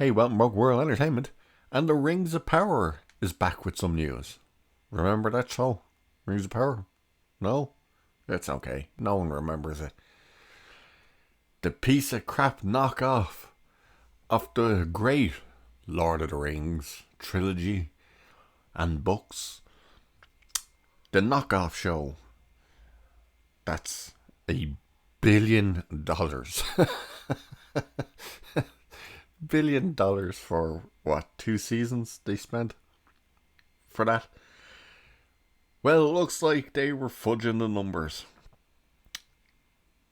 Hey, welcome back World Entertainment. And the Rings of Power is back with some news. Remember that show? Rings of Power? No? It's okay. No one remembers it. The piece of crap knockoff of the great Lord of the Rings trilogy and books. The knockoff show. That's $1 billion. $1 billion for what, 2 seasons they spent for that? Well, it looks like they were fudging the numbers,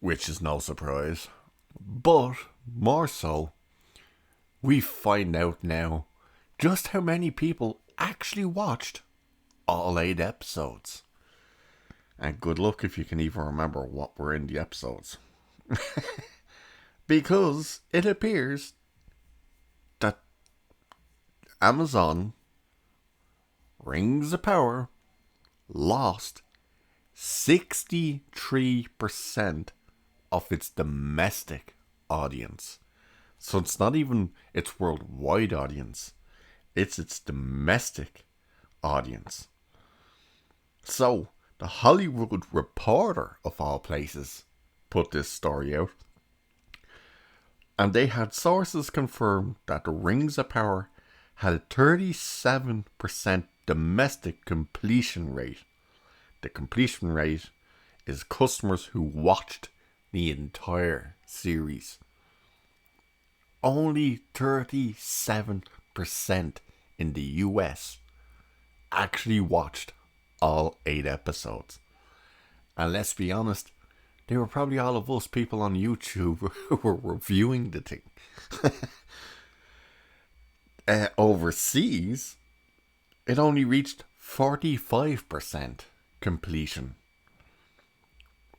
which is no surprise. But more so, we find out now just how many people actually watched all 8 episodes. And good luck if you can even remember what were in the episodes. Because it appears that Amazon Rings of Power lost 63% of its domestic audience. So it's not even its worldwide audience, it's its domestic audience. So the Hollywood Reporter, of all places, put this story out. And they had sources confirm that the Rings of Power had a 37% domestic completion rate. The completion rate is customers who watched the entire series. Only 37% in the US actually watched all 8 episodes. And let's be honest, they were probably all of us people on YouTube who were reviewing the thing. Overseas, it only reached 45% completion.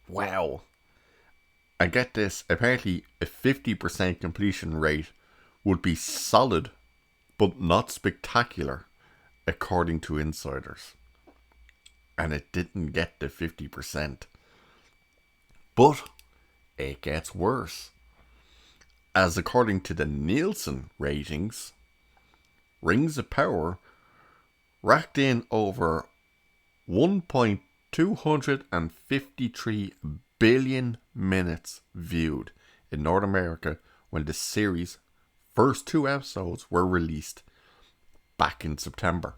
Wow. I get this. Apparently, a 50% completion rate would be solid, but not spectacular, according to insiders. And it didn't get to 50%. But it gets worse. As according to the Nielsen ratings, Rings of Power racked in over 1.253 billion minutes viewed in North America when the series' first 2 episodes were released back in September.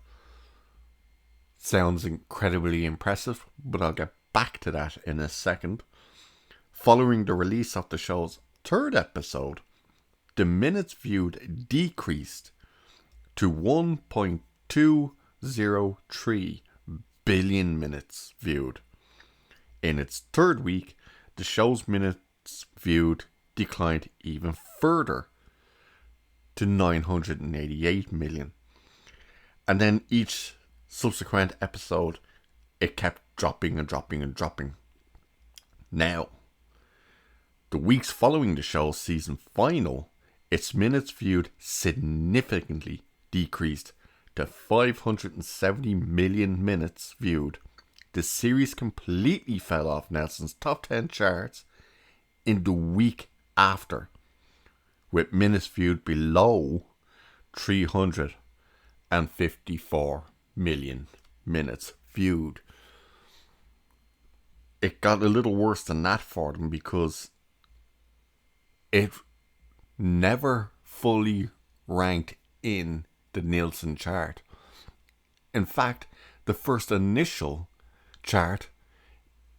Sounds incredibly impressive, but I'll get back to that in a second. Following the release of the show's third episode, the minutes viewed decreased to 1.203 billion minutes viewed. In its third week, the show's minutes viewed declined even further to 988 million. And then each subsequent episode, it kept dropping and dropping and dropping. Now, the weeks following the show's season final, its minutes viewed significantly decreased to 570 million minutes viewed. The series completely fell off Nelson's top 10 charts in the week after, with minutes viewed below 354 million minutes viewed. It got a little worse than that for them because it never fully ranked in the Nielsen chart. In fact, the first initial chart,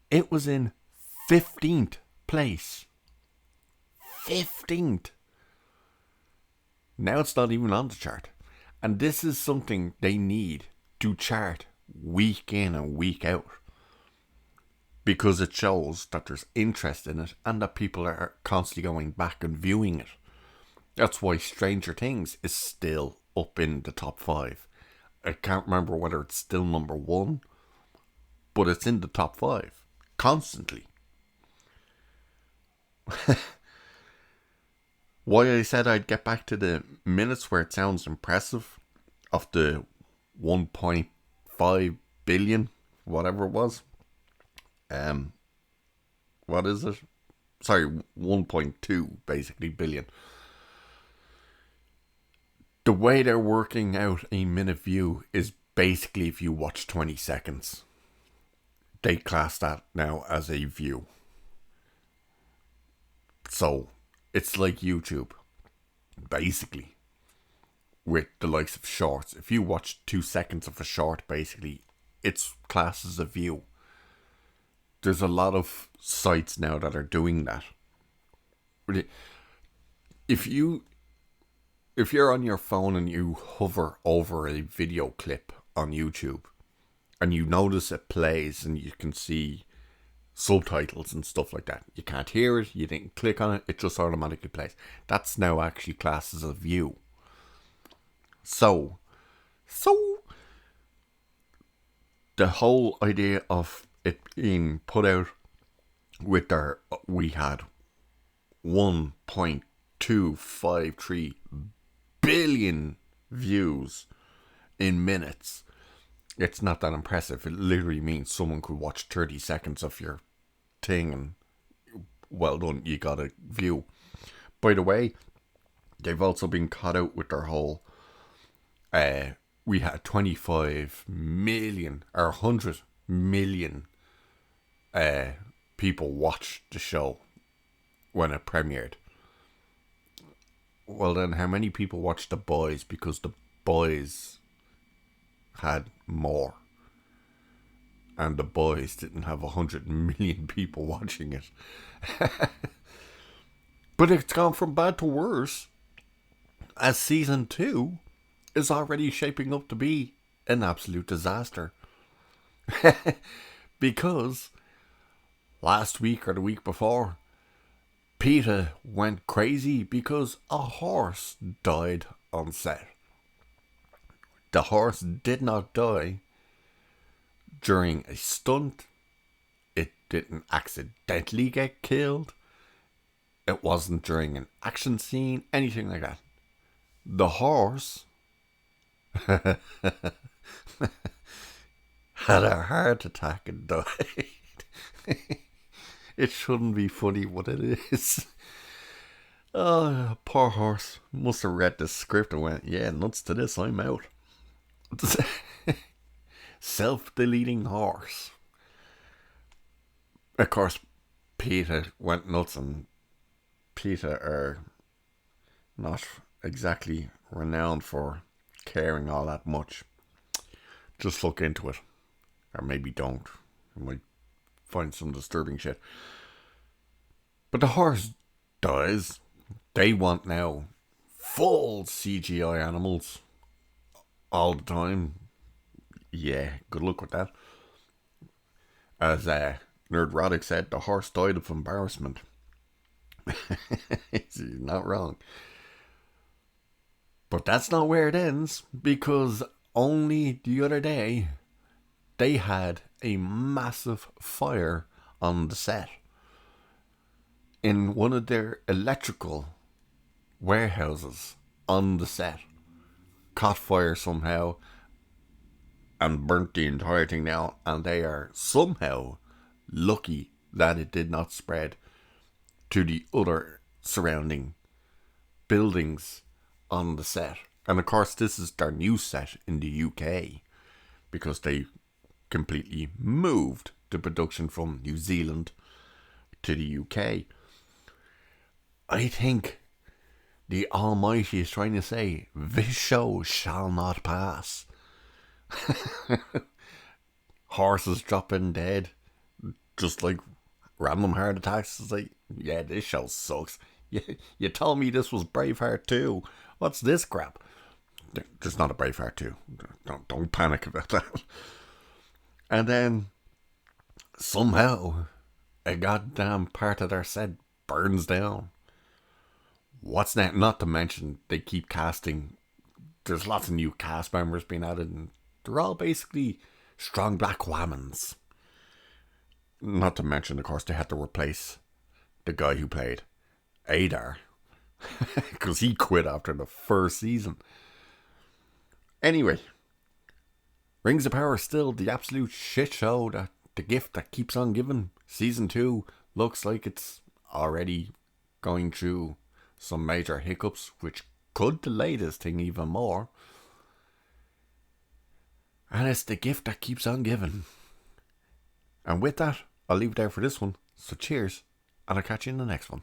it was in 15th place. 15th. Now it's not even on the chart. And this is something they need to chart week in and week out. Because it shows that there's interest in it and that people are constantly going back and viewing it. That's why Stranger Things is still up in the top 5. I can't remember whether it's still number 1, but it's in the top 5 constantly. Why I said I'd get back to the minutes where it sounds impressive of the 1.5 billion, whatever it was. What is it? Sorry, 1.2 basically billion. The way they're working out a minute view is basically if you watch 20 seconds. They class that now as a view. So it's like YouTube, basically, with the likes of shorts. If you watch 2 seconds of a short, basically, it's classed as a view. There's a lot of sites now that are doing that. If you're on your phone and you hover over a video clip on YouTube and you notice it plays and you can see subtitles and stuff like that, you can't hear it, you didn't click on it, it just automatically plays. That's now actually classed as a view. So the whole idea of it being put out with we had 1.253 billion views in minutes. It's not that impressive. It literally means someone could watch 30 seconds of your thing and well done, you got a view. By the way, they've also been caught out with their whole we had 25 million or 100 million people watch the show when it premiered. Well then, how many people watched The Boys? Because The Boys had more. And The Boys didn't have 100 million people watching it. But it's gone from bad to worse, as season 2 is already shaping up to be an absolute disaster. Because last week or the week before, PETA went crazy because a horse died on set. The horse did not die during a stunt. It didn't accidentally get killed. It wasn't during an action scene, anything like that. The horse had a heart attack and died. It shouldn't be funny, but it is. Oh, poor horse. Must have read the script and went, yeah, nuts to this, I'm out. Self-deleting horse. Of course, PETA went nuts, and PETA are not exactly renowned for caring all that much. Just look into it. Or maybe don't. You might find some disturbing shit. But the horse dies. They want now full CGI animals all the time. Yeah, good luck with that. As Nerdrotic said, the horse died of embarrassment. He's not wrong. But that's not where it ends, because only the other day they had a massive fire on the set. In one of their electrical warehouses on the set. Caught fire somehow and burnt the entire thing down, and they are somehow lucky that it did not spread to the other surrounding buildings on the set. And of course, this is their new set in the UK, because they completely moved the production from New Zealand to the UK. I think the Almighty is trying to say, this show shall not pass. Horses dropping dead, just like random heart attacks. It's like, yeah, this show sucks. You told me this was Braveheart 2. What's this crap? There's not a Braveheart 2. Don't panic about that. And then somehow a goddamn part of their set burns down. What's that? Not to mention they keep casting. There's lots of new cast members being added, and they're all basically strong black whammons. Not to mention, of course, they had to replace the guy who played Adar, because he quit after the first season. Anyway, Rings of Power is still the absolute shit show, that the gift that keeps on giving. Season 2 looks like it's already going through some major hiccups, which could delay this thing even more. And it's the gift that keeps on giving. And with that, I'll leave it there for this one. So cheers, and I'll catch you in the next one.